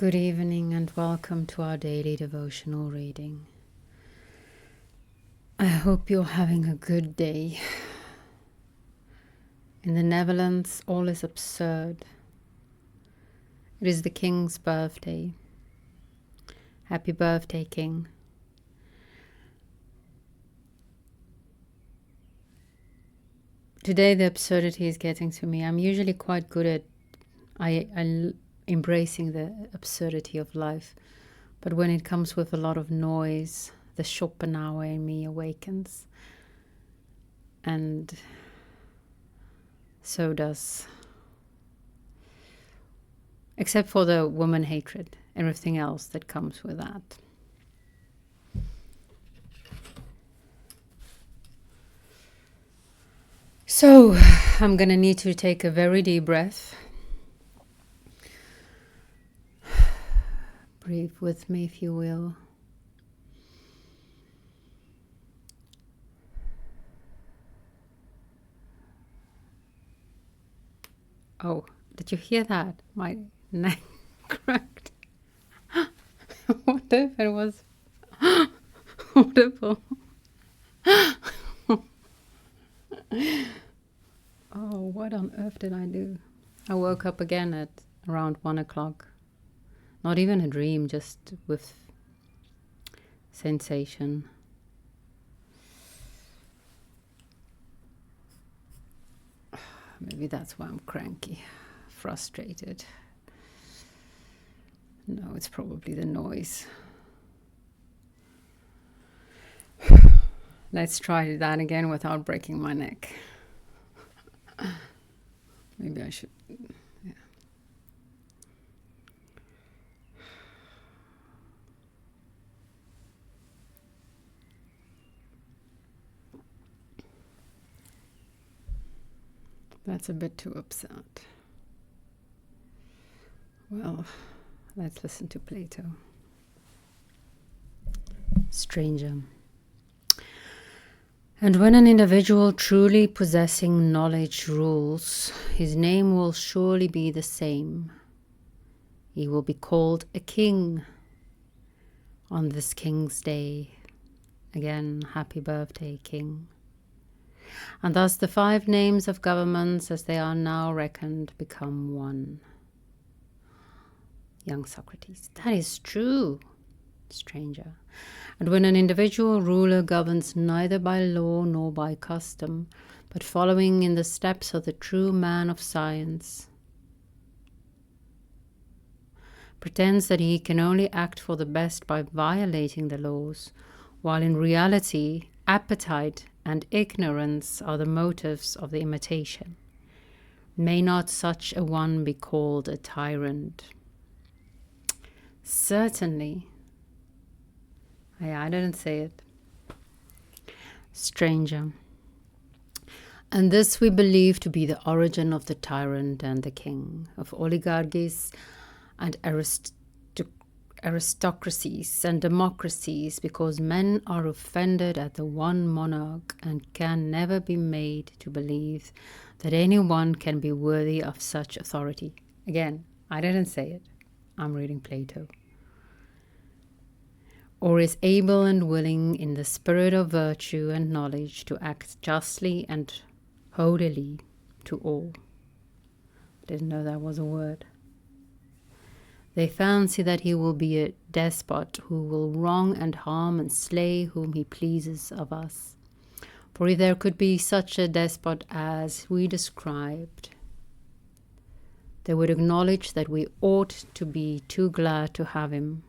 Good evening and welcome to our daily devotional reading. I hope you're having a good day. In the Netherlands, all is absurd. It is the King's birthday. Happy birthday, King. Today the absurdity is getting to me. I'm usually quite good at embracing the absurdity of life. But when it comes with a lot of noise, the Schopenhauer in me awakens. And so does, except for the woman hatred, everything else that comes with that. So I'm gonna need to take a very deep breath. Breathe with me, if you will. Oh, did you hear that? My neck cracked. What if it was audible? Oh, what on earth did I do? I woke up again at around 1 o'clock. Not even a dream, just with sensation. Maybe that's why I'm cranky, frustrated. No, it's probably the noise. Let's try that again without breaking my neck. Maybe I should. Yeah. That's a bit too upset. Well, let's listen to Plato. Stranger. And when an individual truly possessing knowledge rules, his name will surely be the same. He will be called a king on this king's day. Again, happy birthday, King. And thus the 5 names of governments, as they are now reckoned, become one. Young Socrates. That is true. Stranger. And when an individual ruler governs neither by law nor by custom, but following in the steps of the true man of science, pretends that he can only act for the best by violating the laws, while in reality appetite and ignorance are the motives of the imitation. May not such a one be called a tyrant? Certainly. I didn't say it. Stranger. And this we believe to be the origin of the tyrant and the king, of oligarchies and aristocracies and democracies, because men are offended at the one monarch and can never be made to believe that anyone can be worthy of such authority. Again, I didn't say it. I'm reading Plato. Or is able and willing in the spirit of virtue and knowledge to act justly and holily to all. Didn't know that was a word. They fancy that he will be a despot who will wrong and harm and slay whom he pleases of us. For if there could be such a despot as we described, they would acknowledge that we ought to be too glad to have him,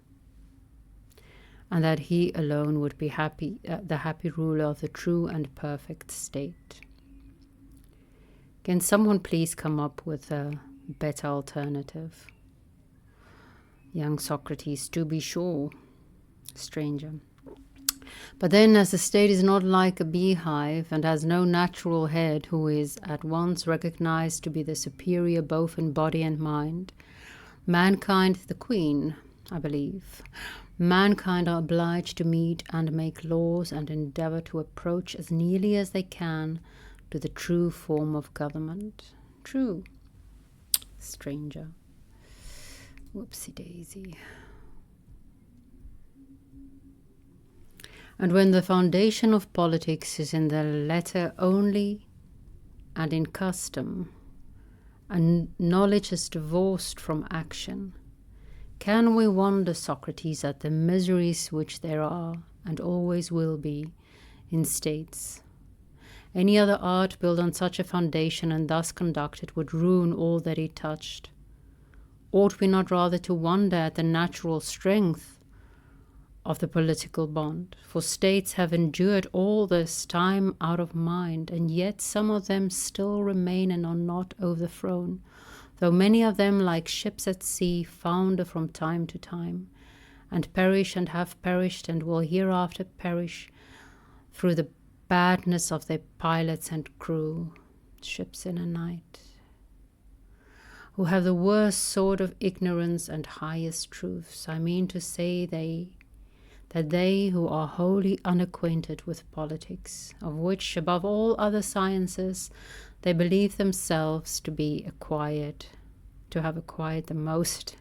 and that he alone would be happy, the happy ruler of the true and perfect state. Can someone please come up with a better alternative? Young Socrates, to be sure. Stranger. But then, as the state is not like a beehive and has no natural head who is at once recognized to be the superior both in body and mind, mankind the queen, I believe, mankind are obliged to meet and make laws and endeavor to approach as nearly as they can to the true form of government. True. Stranger. Whoopsie daisy. And when the foundation of politics is in the letter only and in custom, and knowledge is divorced from action, can we wonder, Socrates, at the miseries which there are and always will be in states? Any other art built on such a foundation and thus conducted would ruin all that it touched. Ought we not rather to wonder at the natural strength of the political bond? For states have endured all this time out of mind, and yet some of them still remain and are not overthrown, though many of them, like ships at sea, founder from time to time, and perish and have perished and will hereafter perish through the badness of their pilots and crew, ships in a night, who have the worst sort of ignorance and highest truths. I mean to say that they who are wholly unacquainted with politics, of which above all other sciences they believe themselves to have acquired the most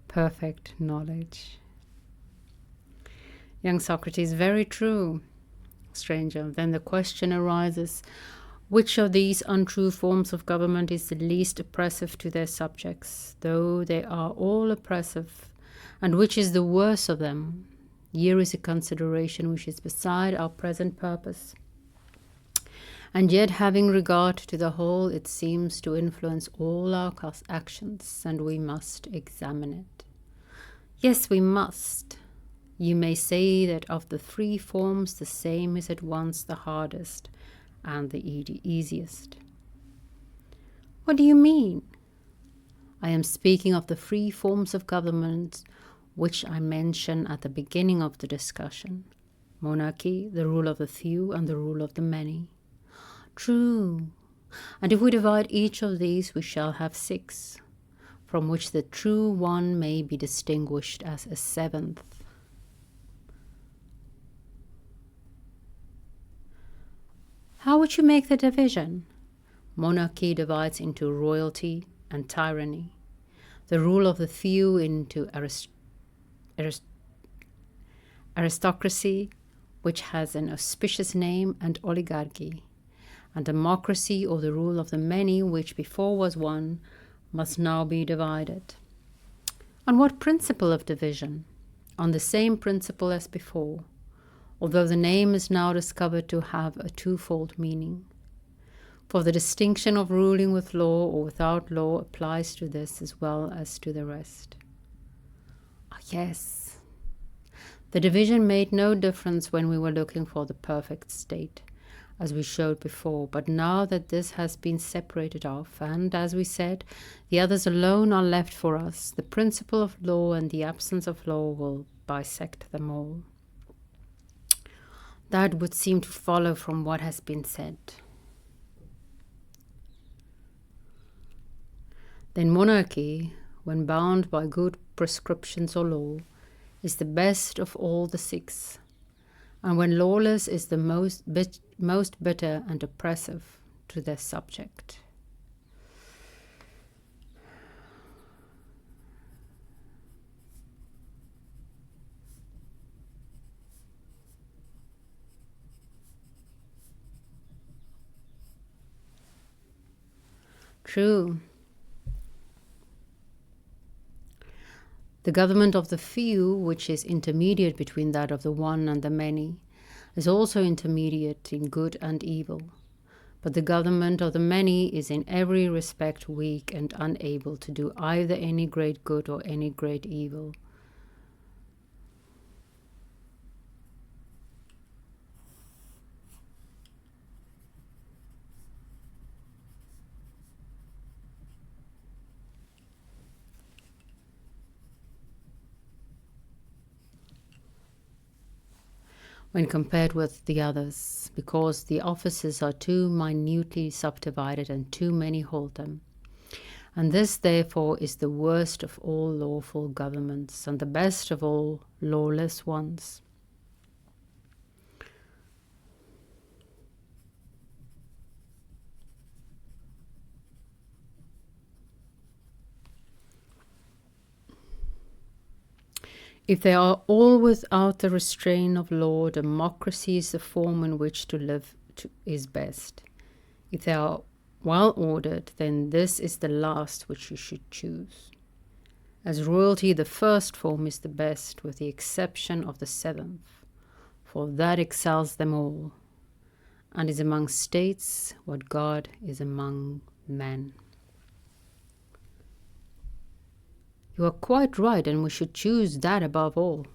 perfect knowledge. Young Socrates, very true. Stranger, then the question arises, which of these untrue forms of government is the least oppressive to their subjects, though they are all oppressive, and which is the worst of them? Here is a consideration which is beside our present purpose, and yet having regard to the whole, it seems to influence all our actions, and we must examine it. Yes, we must. You may say that of the three forms, the same is at once the hardest and the easiest. What do you mean? I am speaking of the three forms of government which I mentioned at the beginning of the discussion: monarchy, the rule of the few, and the rule of the many. True. And if we divide each of these, we shall have 6, from which the true one may be distinguished as a 7th. How would you make the division? Monarchy divides into royalty and tyranny, the rule of the few into aristocracy, which has an auspicious name, and oligarchy, and democracy, or the rule of the many, which before was one, must now be divided. On what principle of division? On the same principle as before, although the name is now discovered to have a twofold meaning. For the distinction of ruling with law or without law applies to this as well as to the rest. Ah, yes. The division made no difference when we were looking for the perfect state, as we showed before, but now that this has been separated off, and, as we said, the others alone are left for us, the principle of law and the absence of law will bisect them all. That would seem to follow from what has been said. Then monarchy, when bound by good prescriptions or law, is the best of all the 6, and when lawless is the most bitter and oppressive to their subject. True. The government of the few, which is intermediate between that of the one and the many, is also intermediate in good and evil. But the government of the many is in every respect weak and unable to do either any great good or any great evil. When compared with the others, because the offices are too minutely subdivided and too many hold them. And this, therefore, is the worst of all lawful governments, and the best of all lawless ones. If they are all without the restraint of law, democracy is the form in which to live is best. If they are well ordered, then this is the last which you should choose. As royalty, the first form is the best, with the exception of the seventh, for that excels them all, and is among states what God is among men. You are quite right, and we should choose that above all.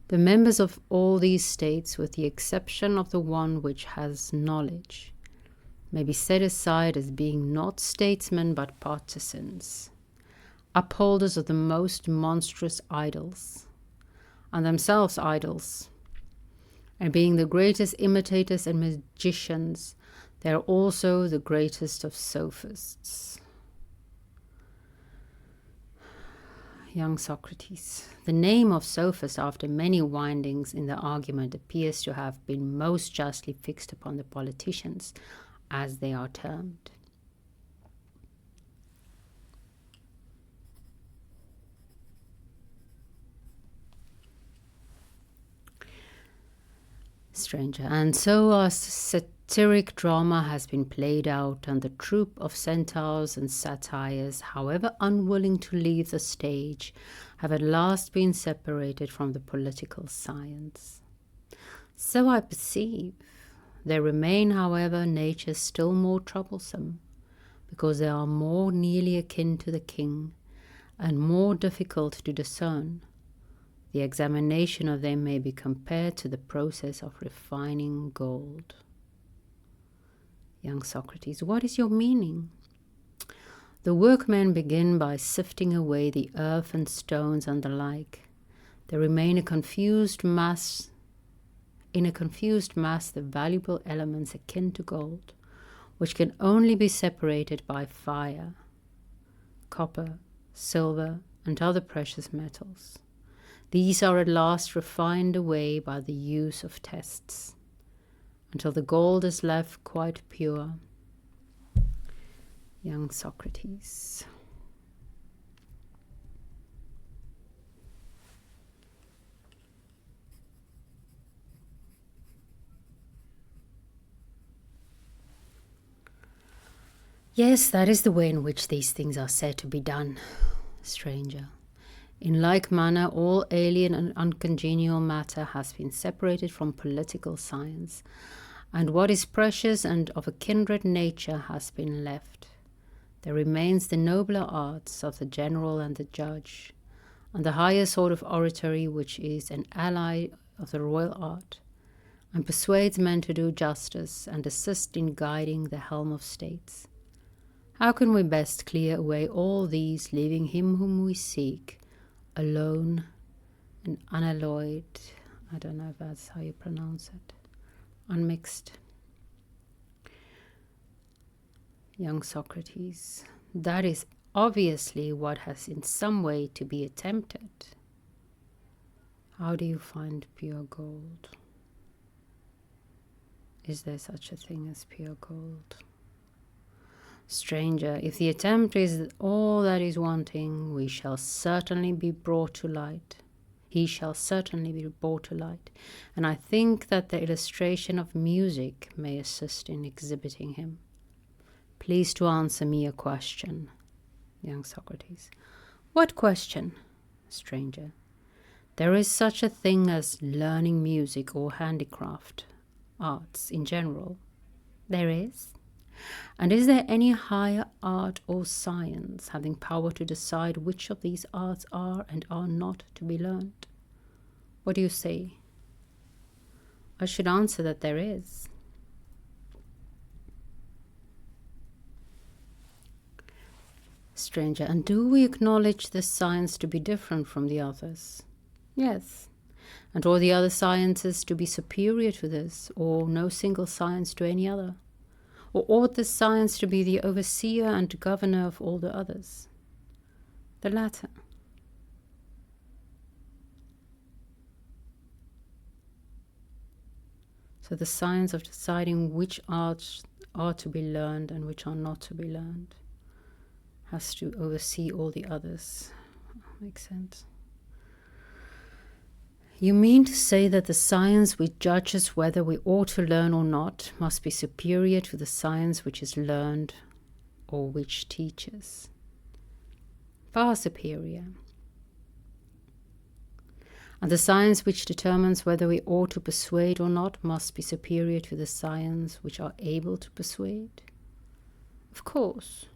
The members of all these states, with the exception of the one which has knowledge, may be set aside as being not statesmen but partisans, upholders of the most monstrous idols, and themselves idols, and being the greatest imitators and magicians, they are also the greatest of sophists. Young Socrates. The name of sophist, after many windings in the argument, appears to have been most justly fixed upon the politicians, as they are termed. Stranger. And so our satiric drama has been played out, and the troupe of centaurs and satyrs, however unwilling to leave the stage, have at last been separated from the political science. So I perceive. There remain, however, natures still more troublesome, because they are more nearly akin to the king, and more difficult to discern. The examination of them may be compared to the process of refining gold. Young Socrates, what is your meaning? The workmen begin by sifting away the earth and stones and the like. There remain in a confused mass the valuable elements akin to gold, which can only be separated by fire, copper, silver, and other precious metals. These are at last refined away by the use of tests, until the gold is left quite pure. Young Socrates. Yes, that is the way in which these things are said to be done. Stranger. In like manner, all alien and uncongenial matter has been separated from political science, and what is precious and of a kindred nature has been left. There remains the nobler arts of the general and the judge, and the higher sort of oratory, which is an ally of the royal art, and persuades men to do justice and assist in guiding the helm of states. How can we best clear away all these, leaving him whom we seek alone and unalloyed? I don't know if that's how you pronounce it. Unmixed. Young Socrates. That is obviously what has in some way to be attempted. How do you find pure gold? Is there such a thing as pure gold? Stranger, if the attempt is all that is wanting, we shall certainly be brought to light. He shall certainly be brought to light, and I think that the illustration of music may assist in exhibiting him. Please to answer me a question. Young Socrates. What question? Stranger. There is such a thing as learning music or handicraft, arts in general. There is? And is there any higher art or science having power to decide which of these arts are and are not to be learnt? What do you say? I should answer that there is. Stranger, and do we acknowledge this science to be different from the others? Yes. And all the other sciences to be superior to this, or no single science to any other? Or ought this science to be the overseer and governor of all the others? The latter. So the science of deciding which arts are to be learned and which are not to be learned, has to oversee all the others. Makes sense. You mean to say that the science which judges whether we ought to learn or not must be superior to the science which is learned or which teaches? Far superior. And the science which determines whether we ought to persuade or not must be superior to the science which are able to persuade? Of course.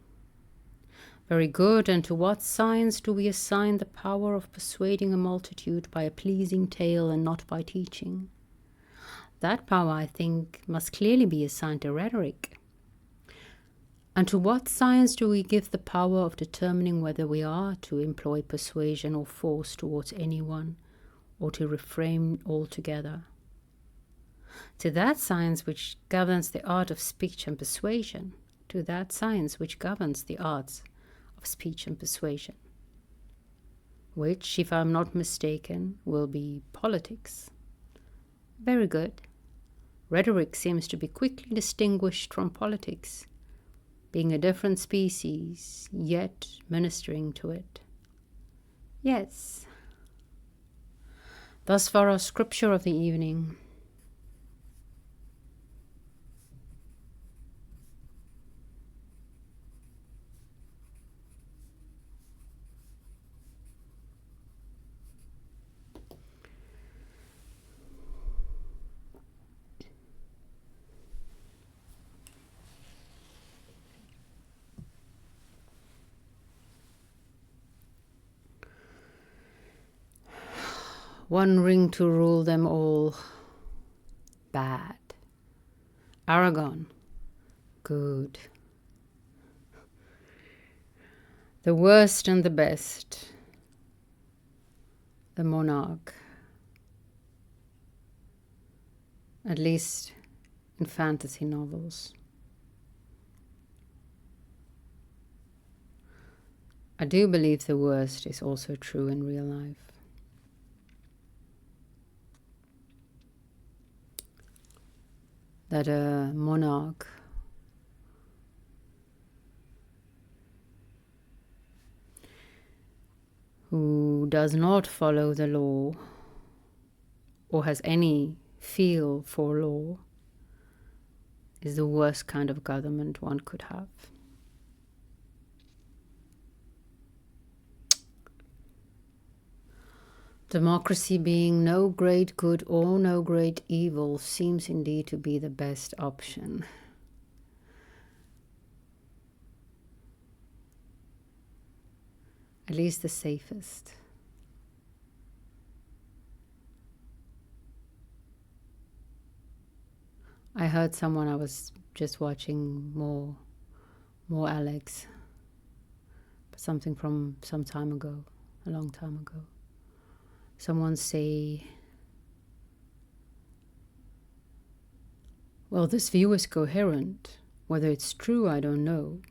Very good, and to what science do we assign the power of persuading a multitude by a pleasing tale and not by teaching? That power, I think, must clearly be assigned to rhetoric. And to what science do we give the power of determining whether we are to employ persuasion or force towards anyone, or to refrain altogether? To that science which governs the art of speech and persuasion, to that science which governs the arts of speech and persuasion, which, if I am not mistaken, will be politics. Very good. Rhetoric seems to be quickly distinguished from politics, being a different species, yet ministering to it. Yes. Thus far our scripture of the evening. One ring to rule them all. Bad. Aragon. Good. The worst and the best. The monarch. At least in fantasy novels. I do believe the worst is also true in real life. That a monarch who does not follow the law or has any feel for law is the worst kind of government one could have. Democracy being no great good or no great evil seems indeed to be the best option. At least the safest. I heard someone, I was just watching more Alex, something from some time ago, a long time ago. Someone say, well, this view is coherent. Whether it's true, I don't know.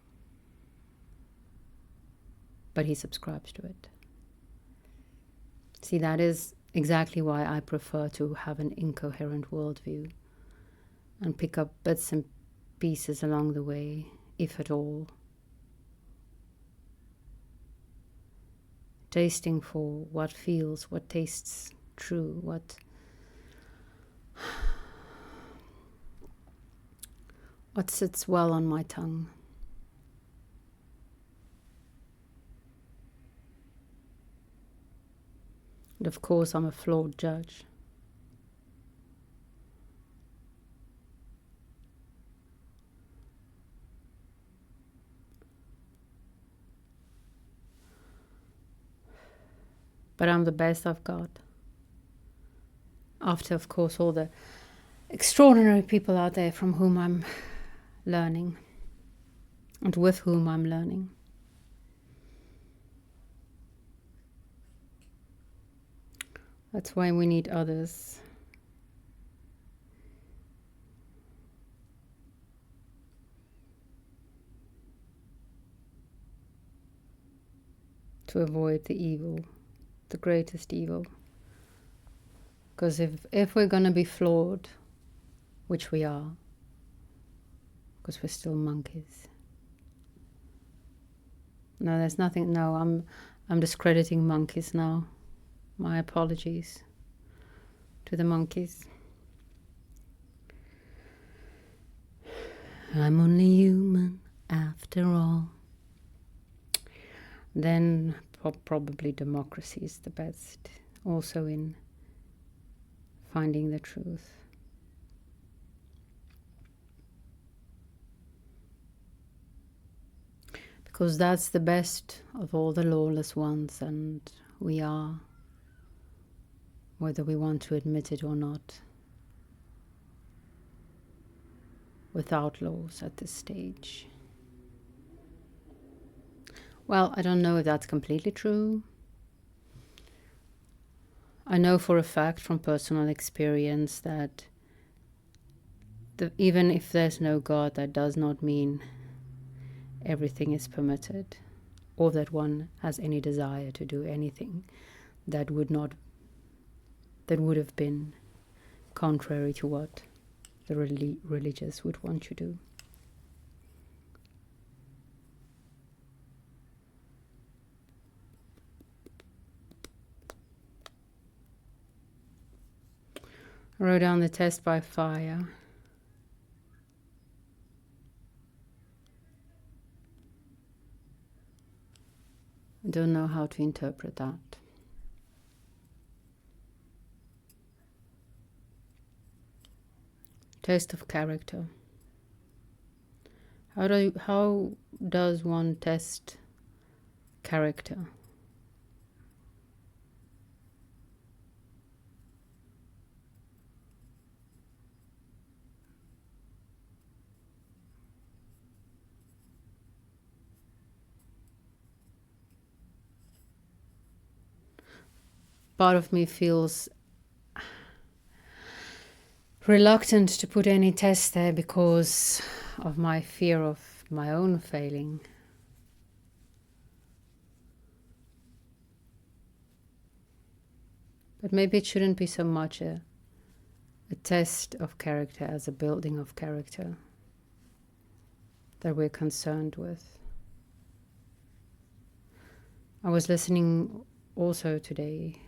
But he subscribes to it. See, that is exactly why I prefer to have an incoherent worldview and pick up bits and pieces along the way, if at all. Tasting for what feels, what tastes true, what sits well on my tongue. And of course, I'm a flawed judge. But I'm the best I've got. After, of course, all the extraordinary people out there from whom I'm learning and with whom I'm learning. That's why we need others. To avoid the evil, the greatest evil. Because if we're going to be flawed, which we are, because we're still monkeys. No, there's nothing. No, I'm discrediting monkeys now. My apologies to the monkeys. I'm only human after all. Then probably democracy is the best, also in finding the truth. Because that's the best of all the lawless ones, and we are, whether we want to admit it or not, without laws at this stage. Well, I don't know if that's completely true. I know for a fact from personal experience that even if there's no God, that does not mean everything is permitted, or that one has any desire to do anything that would have been contrary to what the religious would want you to do. I wrote down the test by fire. I don't know how to interpret that. Test of character. How does one test character? Part of me feels reluctant to put any test there because of my fear of my own failing. But maybe it shouldn't be so much a test of character as a building of character that we're concerned with. I was listening also today,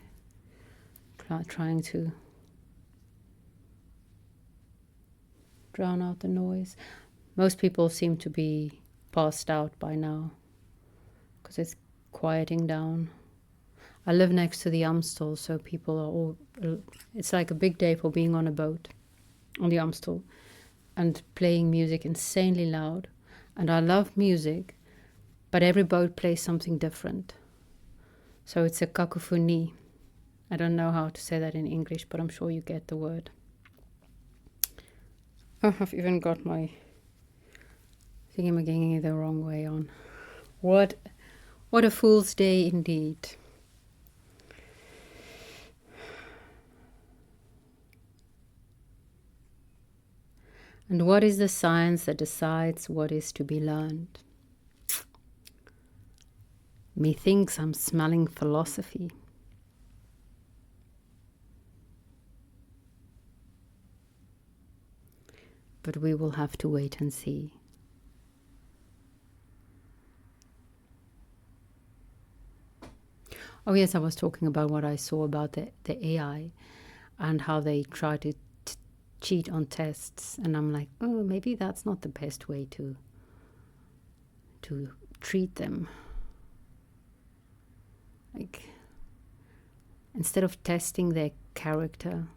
trying to drown out the noise. Most people seem to be passed out by now because it's quieting down. I live next to the Amstel, so people are all, it's like a big day for being on a boat on the Amstel and playing music insanely loud. And I love music, but every boat plays something different. So it's a cacophony. I don't know how to say that in English, but I'm sure you get the word. Oh, I've even got my thingamajiggy the wrong way on. What a fool's day indeed. And what is the science that decides what is to be learned? Methinks I'm smelling philosophy. But we will have to wait and see. Oh yes, I was talking about what I saw about the AI and how they try to cheat on tests. And I'm like, oh, maybe that's not the best way to treat them. Like, instead of testing their character,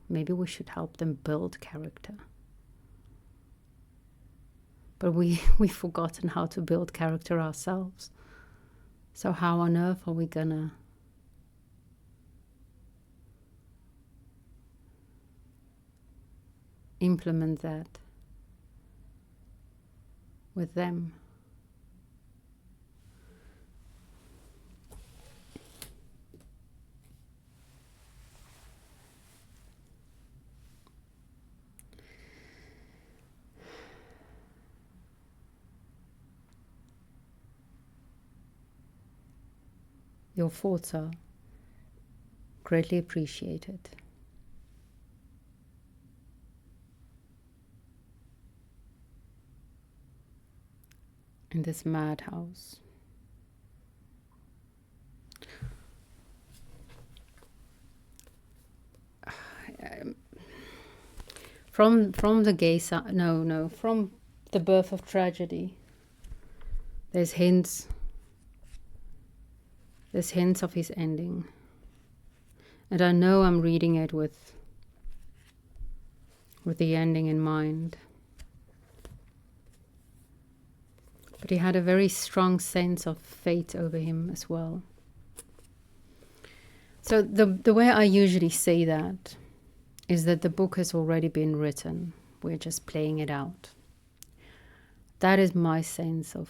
maybe we should help them build character. But we've forgotten how to build character ourselves. So how on earth are we gonna implement that with them? Your thoughts are greatly appreciated. in this madhouse. From the gay side, no, from the birth of tragedy, there's hints of his ending. And I know I'm reading it with the ending in mind. But he had a very strong sense of fate over him as well. So the way I usually say that is that the book has already been written. We're just playing it out. That is my sense of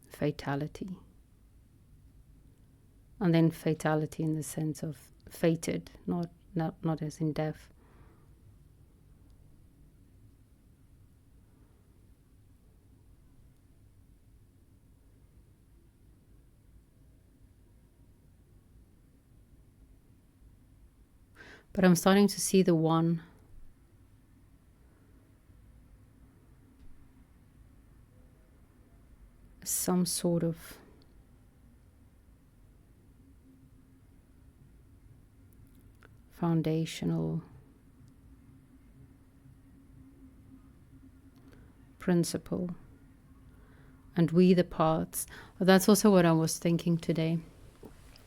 fatality. And then fatality in the sense of fated, not as in death. But I'm starting to see the one. Some sort of foundational principle. And we the parts. Well, that's also what I was thinking today.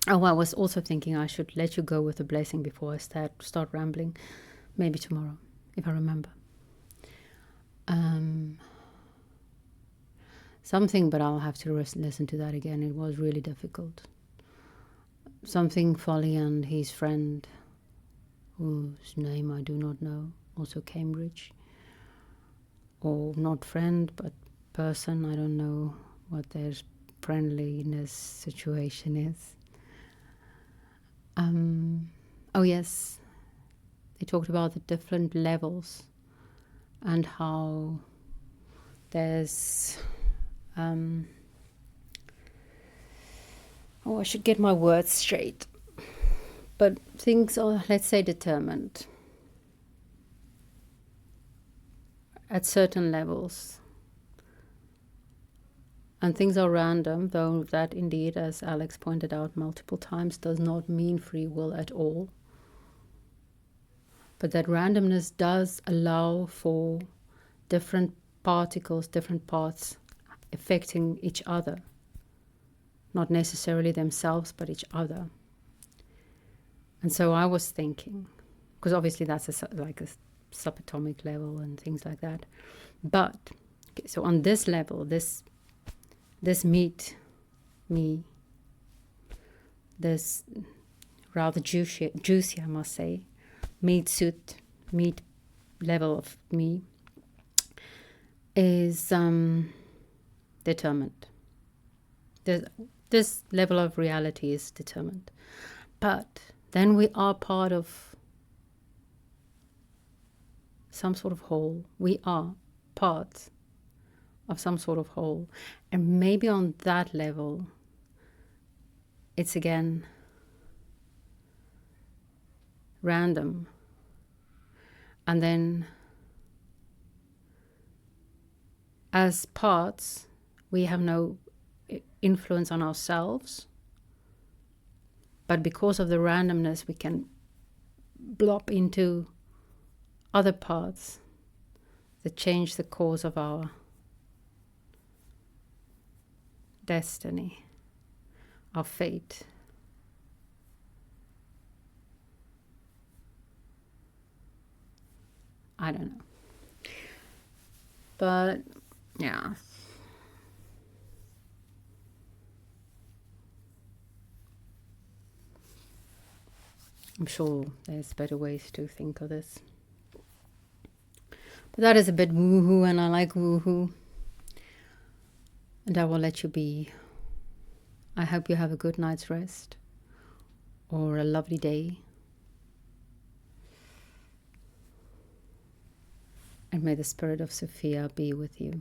Oh, I was also thinking I should let you go with a blessing before I start rambling. Maybe tomorrow, if I remember. Something, but I'll have to listen to that again. It was really difficult. Something Folly and his friend, whose name I do not know, also Cambridge. Or not friend, but person. I don't know what their friendliness situation is. Oh yes, they talked about the different levels and how there's I should get my words straight, but things are, let's say, determined at certain levels. And things are random, though that indeed, as Alex pointed out multiple times, does not mean free will at all. But that randomness does allow for different particles, different parts affecting each other. Not necessarily themselves, but each other. And so I was thinking, because obviously that's like a subatomic level and things like that. But, okay, so on this level, this meat, me, this rather juicy, I must say, meat level of me is determined. This level of reality is determined. But then we are part of some sort of whole. We are parts of some sort of whole. And maybe on that level, it's again random. And then as parts, we have no influence on ourselves. But because of the randomness, we can blop into other parts that change the course of our destiny, our fate. I don't know. But yeah. I'm sure there's better ways to think of this. But that is a bit woohoo, and I like woohoo. And I will let you be. I hope you have a good night's rest or a lovely day. And may the spirit of Sophia be with you.